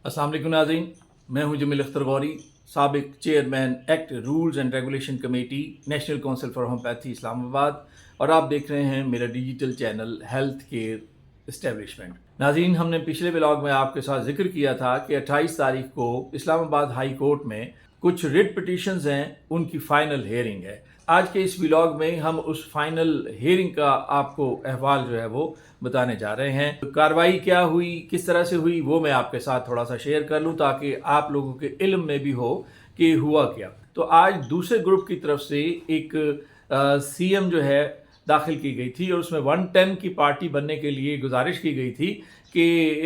अस्सलाम वालेकुम नाज़रीन, मैं हूं जमील अख्तर गौरी, साबिक chairman act rules and regulation committee national council for homeopathy Islamabad, और आप देख रहे हैं मेरा digital channel health care establishment. नाज़रीन, हमने पिछले व्लॉग में आपके साथ जिक्र किया था कि 28 तारीख को इस्लामाबाद हाई कोर्ट में कुछ रिट पिटिशंस हैं, उनकी फ़ाइनल हेयरिंग है। आज के इस व्लॉग में हम उस फाइनल हेयरिंग का आपको अहवाल जो है वो बताने जा रहे हैं। कार्रवाई क्या हुई, किस तरह से हुई, वो मैं आपके साथ थोड़ा सा शेयर कर लूं ताकि आप लोगों के इल्म में भी हो कि हुआ क्या। तो आज दूसरे ग्रुप की तरफ से एक सीएम जो है दाखिल की गई थी और उसमें 110 की पार्टी बनने के लिए गुजारिश की गई थी कि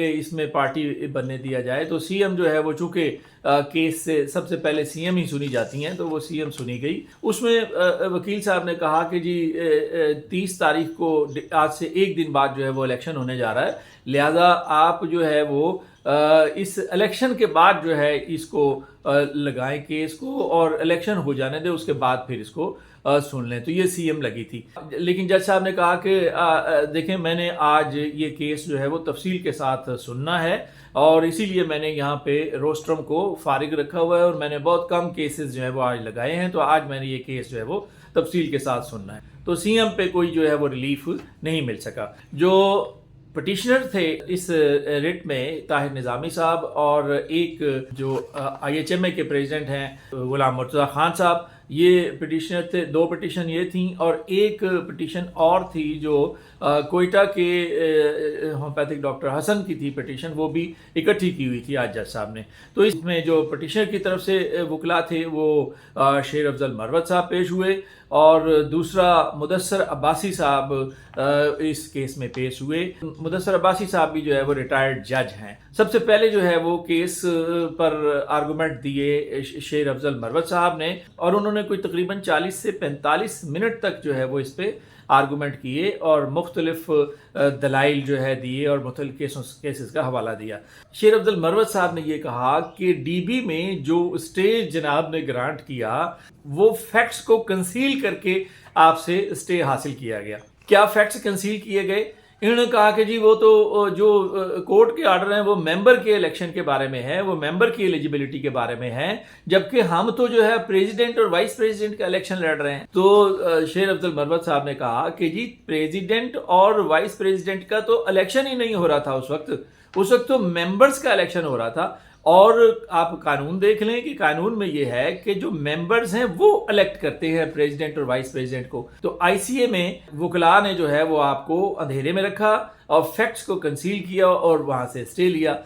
इसमें पार्टी बनने दिया जाए। तो सीएम जो है वो चूँकि केस से सबसे पहले सीएम ही सुनी जाती हैं, तो वो सीएम सुनी गई। उसमें वकील साहब ने कहा कि जी 30 तारीख को आज से एक दिन बाद जो है वो इलेक्शन होने जा रहा है, लिहाजा आप जो है वो इस इलेक्शन के बाद जो है इसको लगाएं केस को और इलेक्शन हो जाने दें, उसके बाद फिर इसको सुन लें। तो ये सीएम लगी थी। लेकिन जज साहब ने कहा कि देखें, मैंने आज ये केस जो है वो तफसील के साथ सुनना है और इसीलिए मैंने यहाँ पे रोस्ट्रम को फारिग रखा हुआ है और मैंने बहुत कम केसेस जो है वो आज लगाए हैं, तो आज मैंने ये केस जो है वो तफसील के साथ सुनना है। तो सीएम पे कोई जो है वो रिलीफ नहीं मिल सका। जो पटिशनर थे इस रिट में ताहिर निज़ामी साहब और एक जो IHMA के प्रेसिडेंट हैं गुलाम मुर्तज़ा खान साहब, ये पटिशनर थे। दो पटिशन ये थी और एक पटिशन और थी जो कोयटा के होम्योपैथिक डॉक्टर हसन की थी पटिशन, वो भी इकट्ठी की हुई थी आज जज साहब ने। तो इसमें जो पटिशनर की तरफ से वकला थे वो शेर अफजल मरवत साहब पेश हुए और दूसरा मुदस्सर अब्बासी साहब इस केस में पेश हुए। मुदस्सर अब्बासी साहब भी जो है वो रिटायर्ड जज हैं। सबसे पहले जो है वो केस पर आर्गूमेंट दिए शेर अफजल मरवत साहब ने और उन्होंने कोई तकरीबन 40 से 45 मिनट तक जो है वो इस पे आर्गूमेंट किए और मुख्तलिफ दलाइल जो है दिए और मुख्तलिफ केसेस का हवाला दिया। शेर अफजल मरवत साहब ने ये कहा कि डीबी में जो स्टे जनाब ने ग्रांट किया वो फैक्ट्स को कंसील करके आपसे स्टे हासिल किया गया। क्या फैक्ट्स कंसील किए गए? इन्होंने कहा कि जी वो तो जो कोर्ट के आर्डर हैं वो मेंबर के इलेक्शन के बारे में है, वो मेंबर की एलिजिबिलिटी के बारे में है, जबकि हम तो जो है प्रेसिडेंट और वाइस प्रेसिडेंट का इलेक्शन लड़ रहे हैं। तो शेर अफजल मरवत साहब ने कहा कि जी प्रेसिडेंट और वाइस प्रेसिडेंट का तो इलेक्शन ही नहीं हो रहा था उस वक्त तो मेंबर्स का इलेक्शन हो रहा था। और आप कानून देख लें कि कानून में ये है कि जो मेंबर्स हैं वो इलेक्ट करते हैं प्रेसिडेंट और वाइस प्रेसिडेंट को। तो ICA में वकला ने जो है वो आपको अंधेरे में रखा और फैक्ट्स को कंसील किया और वहां से स्टे लिया।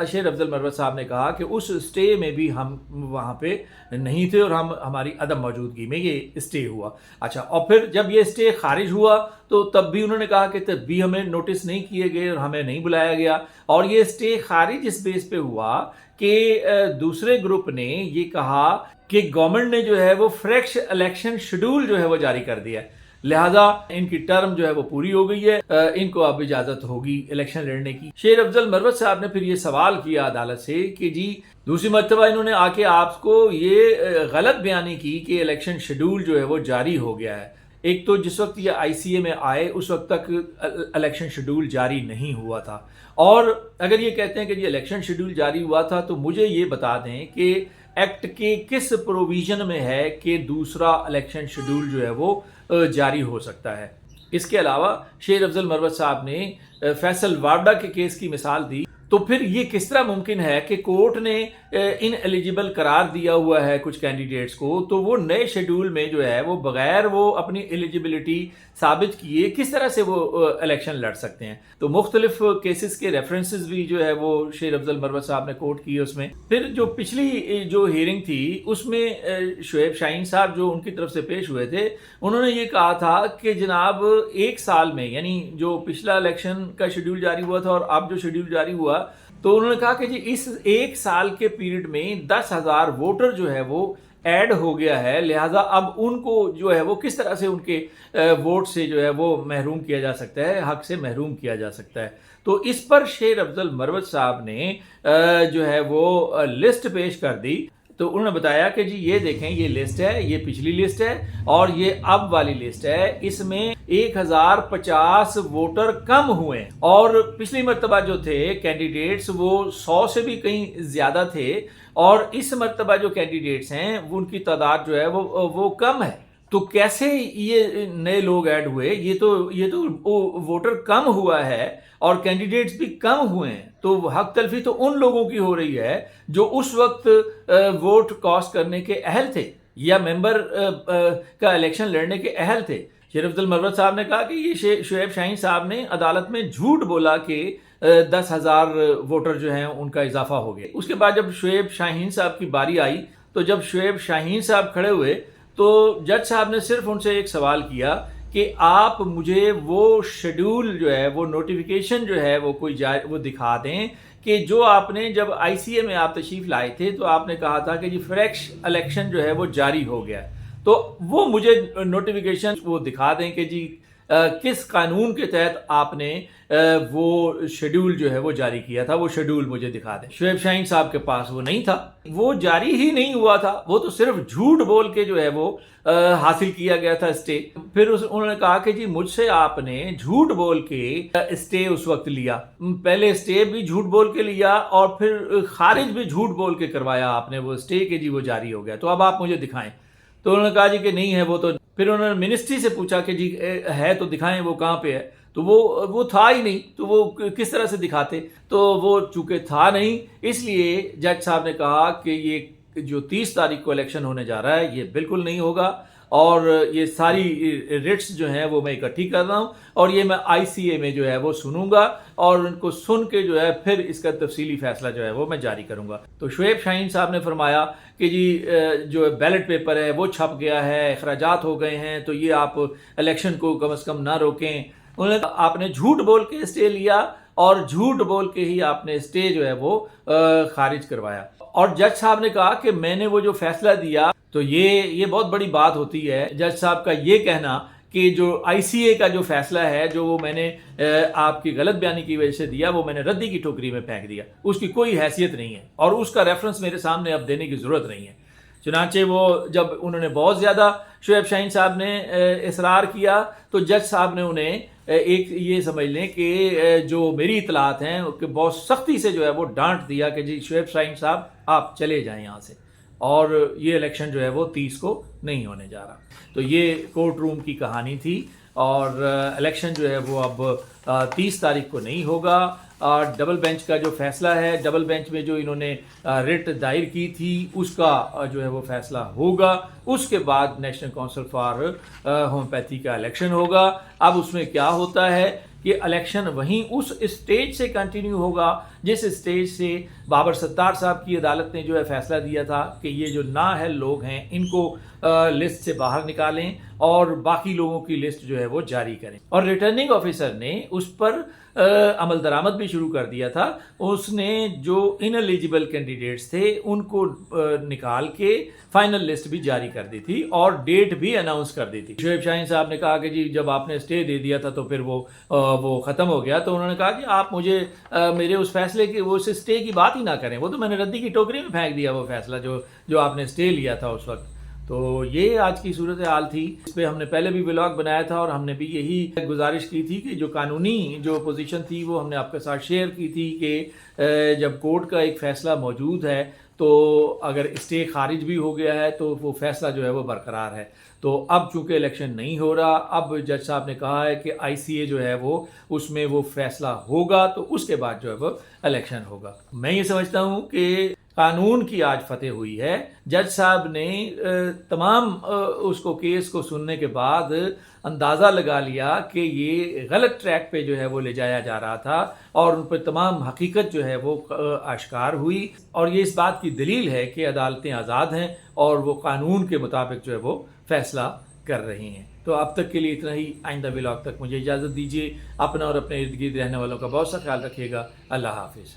शेर अफजल मरवत साहब ने कहा कि उस स्टे में भी हम वहां पे नहीं थे और हमारी अदम मौजूदगी में ये स्टे हुआ। अच्छा, और फिर जब ये स्टे खारिज हुआ तो तब भी उन्होंने कहा कि तब भी हमें नोटिस नहीं किए गए और हमें नहीं बुलाया गया। और ये स्टे खारिज इस बेस पे हुआ कि दूसरे ग्रुप ने ये कहा कि गवर्नमेंट ने जो है वो फ्रेश इलेक्शन शेड्यूल जो है वो जारी कर दिया, लिहाजा इनकी टर्म जो है वो पूरी हो गई है, इनको अब इजाजत होगी इलेक्शन लड़ने की। शेर अफजल मरवत साहब ने फिर ये सवाल किया अदालत से कि जी दूसरी मर्तबा इन्होंने आके आपको ये गलत बयानी की कि इलेक्शन शेड्यूल जो है वो जारी हो गया है। एक तो जिस वक्त ये ICA में आए उस वक्त तक इलेक्शन शेड्यूल जारी नहीं हुआ था, और अगर ये कहते हैं कि ये इलेक्शन शेड्यूल जारी हुआ था तो मुझे ये बता दें कि एक्ट के किस प्रोविजन में है कि दूसरा इलेक्शन शेड्यूल जो है वो जारी हो सकता है। इसके अलावा शेर अफजल मरवत साहब ने फैसल वारडा के केस की मिसाल दी। तो फिर ये किस तरह मुमकिन है कि कोर्ट ने इन एलिजिबल करार दिया हुआ है कुछ कैंडिडेट्स को, तो वो नए शेड्यूल में जो है वो बगैर वो अपनी एलिजिबिलिटी साबित किए किस तरह से वो इलेक्शन लड़ सकते हैं। तो मुख्तलिफ केसेस के रेफरेंसेस भी जो है वो शेर अफजल मरवत साहब ने कोट किए उसमें। फिर जो पिछली जो हियरिंग थी उसमें शुएब शाहीन साहब जो उनकी तरफ से पेश हुए थे, उन्होंने ये कहा था कि जनाब एक साल में, यानी जो पिछला इलेक्शन का शेड्यूल जारी हुआ था और अब जो शेड्यूल जारी हुआ, तो उन्होंने कहा कि जी इस एक साल के पीरियड में 10,000 वोटर जो है वो ऐड हो गया है, लिहाजा अब उनको जो है वो किस तरह से उनके वोट से जो है वो महरूम किया जा सकता है, हक से महरूम किया जा सकता है। तो इस पर शेर अफजल मरवत साहब ने जो है वो लिस्ट पेश कर दी। تو انہوں نے بتایا کہ جی یہ دیکھیں یہ لسٹ ہے، یہ پچھلی لسٹ ہے اور یہ اب والی لسٹ ہے، اس میں 1050 ووٹر کم ہوئے ہیں، اور پچھلی مرتبہ جو تھے کینڈیڈیٹس وہ 100 سے بھی کہیں زیادہ تھے، اور اس مرتبہ جو کینڈیڈیٹس ہیں ان کی تعداد جو ہے وہ کم ہے۔ تو کیسے یہ نئے لوگ ایڈ ہوئے؟ یہ تو ووٹر کم ہوا ہے اور کینڈیڈیٹس بھی کم ہوئے ہیں، تو حق تلفی تو ان لوگوں کی ہو رہی ہے جو اس وقت ووٹ کاسٹ کرنے کے اہل تھے یا ممبر کا الیکشن لڑنے کے اہل تھے۔ شریف المرود صاحب نے کہا کہ یہ شعیب شاہین صاحب نے عدالت میں جھوٹ بولا کہ 10,000 ووٹر جو ہیں ان کا اضافہ ہو گیا۔ اس کے بعد جب شعیب شاہین صاحب کی باری آئی تو جب شعیب شاہین صاحب کھڑے ہوئے تو جج صاحب نے صرف ان سے ایک سوال کیا کہ آپ مجھے وہ شیڈول جو ہے، وہ نوٹیفیکیشن جو ہے وہ دکھا دیں کہ جو آپ نے جب آئی سی اے میں آپ تشریف لائے تھے تو آپ نے کہا تھا کہ جی فریش الیکشن جو ہے وہ جاری ہو گیا، تو وہ مجھے نوٹیفیکیشن وہ دکھا دیں کہ جی کس قانون کے تحت آپ نے وہ شیڈول جو ہے وہ جاری کیا تھا، وہ شیڈول مجھے دکھا دیں۔ شعیب شاہین صاحب کے پاس وہ نہیں تھا، وہ جاری ہی نہیں ہوا تھا، وہ تو صرف جھوٹ بول کے جو ہے وہ حاصل کیا گیا تھا اسٹے۔ پھر انہوں نے کہا کہ جی مجھ سے آپ نے جھوٹ بول کے اسٹے اس وقت لیا، پہلے اسٹے بھی جھوٹ بول کے لیا اور پھر خارج بھی جھوٹ بول کے کروایا آپ نے وہ اسٹے کہ جی وہ جاری ہو گیا، تو اب آپ مجھے دکھائیں۔ تو انہوں نے کہا جی کہ نہیں ہے وہ تو۔ پھر انہوں نے منسٹری سے پوچھا کہ جی ہے تو دکھائیں وہ کہاں پہ ہے، تو وہ تھا ہی نہیں، تو وہ کس طرح سے دکھاتے؟ تو وہ چونکہ تھا نہیں، اس لیے جج صاحب نے کہا کہ یہ جو 30 تاریخ کو الیکشن ہونے جا رہا ہے یہ بالکل نہیں ہوگا، اور یہ ساری ریٹس جو ہیں وہ میں اکٹھی کر رہا ہوں اور یہ میں آئی سی اے میں جو ہے وہ سنوں گا اور ان کو سن کے جو ہے پھر اس کا تفصیلی فیصلہ جو ہے وہ میں جاری کروں گا۔ تو شعیب شاہین صاحب نے فرمایا کہ جی جو بیلٹ پیپر ہے وہ چھپ گیا ہے، اخراجات ہو گئے ہیں، تو یہ آپ الیکشن کو کم از کم نہ روکیں۔ انہوں نے کہا آپ نے جھوٹ بول کے اسٹے لیا اور جھوٹ بول کے ہی آپ نے اسٹے جو ہے وہ خارج کروایا۔ اور جج صاحب نے کہا کہ میں نے وہ جو فیصلہ دیا، تو یہ بہت بڑی بات ہوتی ہے جج صاحب کا یہ کہنا کہ جو آئی سی اے کا جو فیصلہ ہے جو وہ میں نے آپ کی غلط بیانی کی وجہ سے دیا، وہ میں نے ردی کی ٹوکری میں پھینک دیا، اس کی کوئی حیثیت نہیں ہے اور اس کا ریفرنس میرے سامنے اب دینے کی ضرورت نہیں ہے۔ چنانچہ وہ جب انہوں نے بہت زیادہ شعیب شاہین صاحب نے اصرار کیا تو جج صاحب نے انہیں ایک یہ سمجھ لیں کہ جو میری اطلاعات ہیں کہ بہت سختی سے جو ہے وہ ڈانٹ دیا کہ جی شعیب شاہین صاحب آپ چلے جائیں یہاں سے، اور یہ الیکشن جو ہے وہ 30 کو نہیں ہونے جا رہا۔ تو یہ کورٹ روم کی کہانی تھی، اور الیکشن جو ہے وہ اب 30 تاریخ کو نہیں ہوگا، اور ڈبل بینچ کا جو فیصلہ ہے، ڈبل بینچ میں جو انہوں نے ریٹ دائر کی تھی اس کا جو ہے وہ فیصلہ ہوگا۔ اس کے بعد نیشنل کونسل فار ہومیوپیتھی کا الیکشن ہوگا۔ اب اس میں کیا ہوتا ہے کہ الیکشن وہیں اس اسٹیج سے کنٹینیو ہوگا جس اسٹیج سے بابر ستار صاحب کی عدالت نے جو ہے فیصلہ دیا تھا کہ یہ جو نااہل لوگ ہیں ان کو لسٹ سے باہر نکالیں اور باقی لوگوں کی لسٹ جو ہے وہ جاری کریں، اور ریٹرننگ آفیسر نے اس پر عمل درآمد بھی شروع کر دیا تھا۔ اس نے جو ان ایلیجیبل کینڈیڈیٹس تھے ان کو نکال کے فائنل لسٹ بھی جاری کر دی تھی اور ڈیٹ بھی اناؤنس کر دی تھی۔ شعیب شاہین صاحب نے کہا کہ جی جب آپ نے اسٹے دے دیا تھا تو پھر وہ ختم ہو گیا، تو انہوں نے کہا کہ آپ مجھے میرے اس فیصلے کی وہ اسٹے کی بات ہی نہ کریں، وہ تو میں نے ردی کی ٹوکری میں پھینک دیا وہ فیصلہ جو آپ نے اسٹے لیا تھا اس وقت۔ تو یہ آج کی صورتحال تھی، اس پہ ہم نے پہلے بھی ولاگ بنایا تھا اور ہم نے بھی یہی گزارش کی تھی کہ جو قانونی جو پوزیشن تھی وہ ہم نے آپ کے ساتھ شیئر کی تھی کہ جب کورٹ کا ایک فیصلہ موجود ہے تو اگر اسٹے خارج بھی ہو گیا ہے تو وہ فیصلہ جو ہے وہ برقرار ہے۔ تو اب چونکہ الیکشن نہیں ہو رہا، اب جج صاحب نے کہا ہے کہ آئی سی اے جو ہے وہ اس میں وہ فیصلہ ہوگا تو اس کے بعد جو ہے وہ الیکشن ہوگا۔ میں یہ سمجھتا ہوں کہ قانون کی آج فتح ہوئی ہے۔ جج صاحب نے تمام اس کو کیس کو سننے کے بعد اندازہ لگا لیا کہ یہ غلط ٹریک پہ جو ہے وہ لے جایا جا رہا تھا، اور ان پہ تمام حقیقت جو ہے وہ آشکار ہوئی، اور یہ اس بات کی دلیل ہے کہ عدالتیں آزاد ہیں اور وہ قانون کے مطابق جو ہے وہ فیصلہ کر رہی ہیں۔ تو اب تک کے لیے اتنا ہی، آئندہ ولاگ تک مجھے اجازت دیجیے۔ اپنا اور اپنے ارد گرد رہنے والوں کا بہت سا خیال رکھیے گا۔ اللہ حافظ۔